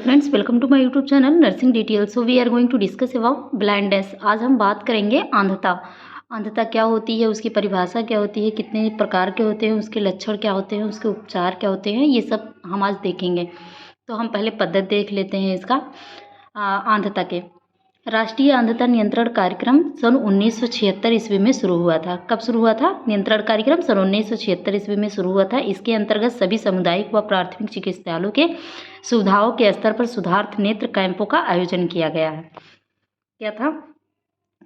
Friends, welcome to my YouTube channel nursing detail. So we are going to discuss about blindness. आज हम बात करेंगे अंधता। अंधता क्या होती है, उसकी परिभाषा क्या होती है, कितने प्रकार के होते हैं, उसके लक्षण क्या होते हैं, उसके उपचार क्या होते हैं, ये सब हम आज देखेंगे। तो हम पहले पद्धति देख लेते हैं इसका। अंधता के राष्ट्रीय अंधता नियंत्रण कार्यक्रम सन 1976 ईस्वी में शुरू हुआ था। कब शुरू हुआ था? नियंत्रण कार्यक्रम सन 1976 ईस्वी में शुरू हुआ था। इसके अंतर्गत सभी सामुदायिक व प्राथमिक चिकित्सालयों के सुविधाओं के स्तर पर सुधार नेत्र कैंपों का आयोजन किया गया है। क्या था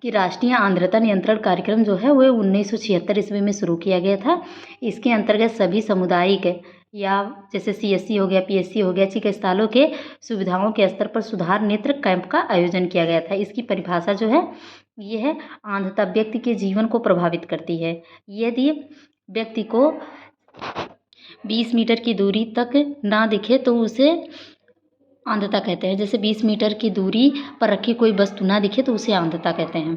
कि राष्ट्रीय अंधता नियंत्रण कार्यक्रम जो है वो 1976 ईस्वी में शुरू किया गया था। इसके अंतर्गत सभी सामुदायिक या जैसे CSC हो गया, PSC हो गया, चिकित्सालयों के सुविधाओं के स्तर पर सुधार नेत्र कैंप का आयोजन किया गया था। इसकी परिभाषा जो है ये है, अंधता व्यक्ति के जीवन को प्रभावित करती है यदि व्यक्ति को 20 मीटर की दूरी तक ना दिखे तो उसे अंधता कहते हैं। जैसे 20 मीटर की दूरी पर रखी कोई वस्तु ना दिखे तो उसे अंधता कहते हैं।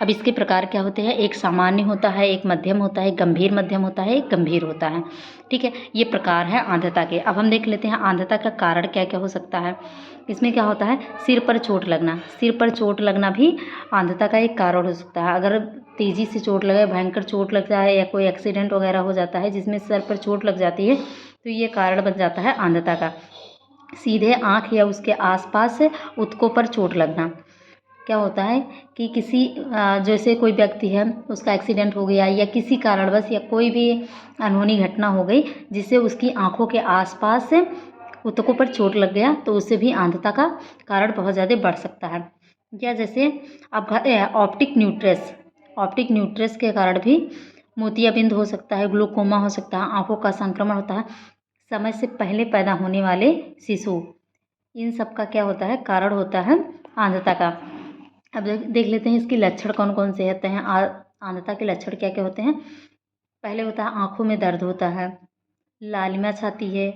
अब इसके प्रकार क्या होते हैं? एक सामान्य होता है, एक मध्यम होता है, गंभीर मध्यम होता है, एक गंभीर होता है। ठीक है, ये प्रकार है अंधता के। अब हम देख लेते हैं अंधता का कारण क्या क्या हो सकता है। इसमें क्या होता है? सिर पर चोट लगना। सिर पर चोट लगना भी अंधता का एक कारण हो सकता है। अगर तेज़ी से चोट लगे, भयंकर चोट लग जाए या कोई एक्सीडेंट वगैरह हो जाता है जिसमें सर पर चोट लग जाती है तो ये कारण बन जाता है अंधता का। सीधे आँख या उसके आसपास ऊतकों पर चोट लगना। क्या होता है कि किसी जैसे कोई व्यक्ति है, उसका एक्सीडेंट हो गया या किसी कारणवश या कोई भी अनहोनी घटना हो गई जिससे उसकी आँखों के आसपास ऊतकों पर चोट लग गया तो उससे भी अंधता का कारण बहुत ज़्यादा बढ़ सकता है। या जैसे अब ऑप्टिक न्यूट्रस के कारण भी मोतियाबिंद हो सकता है, ग्लूकोमा हो सकता है, आँखों का संक्रमण होता है, समय से पहले पैदा होने वाले शिशु, इन सब का क्या होता है? कारण होता है अंधता का। अब देख लेते हैं इसके लक्षण कौन कौन से होते हैं। अंधता के लक्षण क्या क्या होते हैं? पहले होता है आँखों में दर्द होता है, लालिमा छाती है,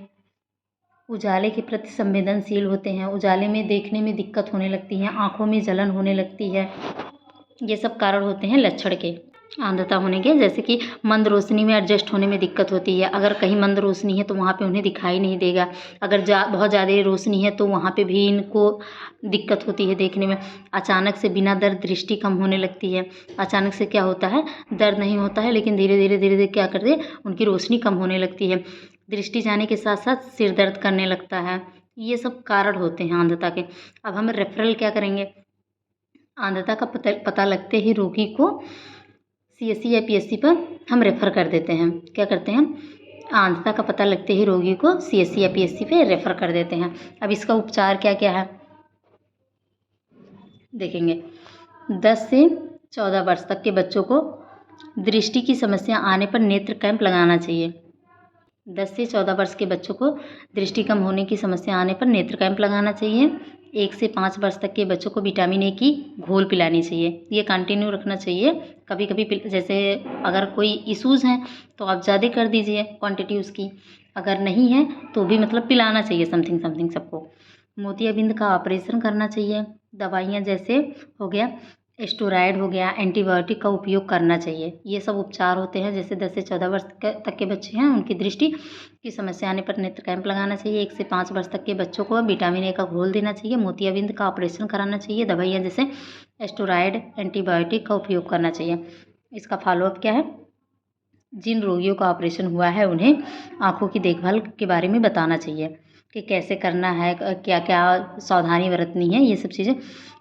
उजाले के प्रति संवेदनशील होते हैं, उजाले में देखने में दिक्कत होने लगती है, आँखों में जलन होने लगती है। ये सब कारण होते हैं लक्षण के अंधता होने के। जैसे कि मंद रोशनी में एडजस्ट होने में दिक्कत होती है। अगर कहीं मंद रोशनी है तो वहाँ पे उन्हें दिखाई नहीं देगा। अगर बहुत ज़्यादा रोशनी है तो वहाँ पे भी इनको दिक्कत होती है देखने में। अचानक से बिना दर्द दृष्टि कम होने लगती है। अचानक से क्या होता है? दर्द नहीं होता है लेकिन धीरे धीरे क्या करते हैं? उनकी रोशनी कम होने लगती है। दृष्टि जाने के साथ साथ सिर दर्द करने लगता है। ये सब कारण होते हैं अंधता के। अब हम रेफरल क्या करेंगे? अंधता का पता लगते ही रोगी को CSC या PSC पर हम रेफ़र कर देते हैं। क्या करते हैं? अंधता का पता लगते ही रोगी को CSC या PSC पे रेफ़र कर देते हैं। अब इसका उपचार क्या क्या है देखेंगे। 10 से 14 वर्ष तक के बच्चों को दृष्टि की समस्या आने पर नेत्र कैंप लगाना चाहिए। 10 से 14 वर्ष के बच्चों को दृष्टि कम होने की समस्या आने पर नेत्र कैंप लगाना चाहिए। 1 से 5 वर्ष तक के बच्चों को विटामिन A की घोल पिलानी चाहिए। ये कंटिन्यू रखना चाहिए। कभी कभी जैसे अगर कोई इश्यूज़ हैं तो आप ज़्यादा कर दीजिए क्वांटिटी उसकी, अगर नहीं है तो भी मतलब पिलाना चाहिए समथिंग सबको। मोतियाबिंद का ऑपरेशन करना चाहिए। दवाइयाँ जैसे हो गया स्टेरॉयड हो गया, एंटीबायोटिक का उपयोग करना चाहिए। ये सब उपचार होते हैं। जैसे 10 से 14 वर्ष तक के बच्चे हैं उनकी दृष्टि की समस्या आने पर नेत्र कैंप लगाना चाहिए। 1 से 5 वर्ष तक के बच्चों को विटामिन A का घोल देना चाहिए। मोतियाबिंद का ऑपरेशन कराना चाहिए। दवाइयाँ जैसे स्टेरॉयड, एंटीबायोटिक का उपयोग करना चाहिए। इसका फॉलोअप क्या है? जिन रोगियों का ऑपरेशन हुआ है उन्हें आँखों की देखभाल के बारे में बताना चाहिए कि कैसे करना है, क्या क्या सावधानी बरतनी है। ये सब चीज़ें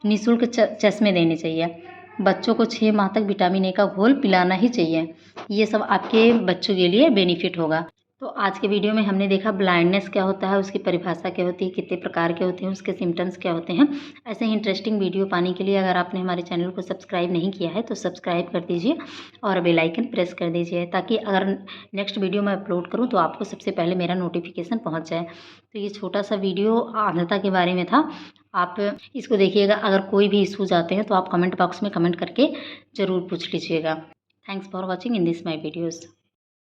निःशुल्क चश्मे देने चाहिए। बच्चों को 6 माह तक विटामिन A का घोल पिलाना ही चाहिए। ये सब आपके बच्चों के लिए बेनिफिट होगा। तो आज के वीडियो में हमने देखा ब्लाइंडनेस क्या होता है, उसकी परिभाषा क्या होती है, कितने प्रकार के होते हैं, उसके सिम्टम्स क्या होते हैं। ऐसे ही इंटरेस्टिंग वीडियो पाने के लिए अगर आपने हमारे चैनल को सब्सक्राइब नहीं किया है तो सब्सक्राइब कर दीजिए और बेल आइकन प्रेस कर दीजिए ताकि अगर नेक्स्ट वीडियो मैं अपलोड करूँ तो आपको सबसे पहले मेरा नोटिफिकेशन पहुँच जाए। तो ये छोटा सा वीडियो अंधता के बारे में था। आप इसको देखिएगा। अगर कोई भी इश्यूज आते हैं तो आप कमेंट बॉक्स में कमेंट करके ज़रूर पूछ लीजिएगा। Thanks for watching in this my videos.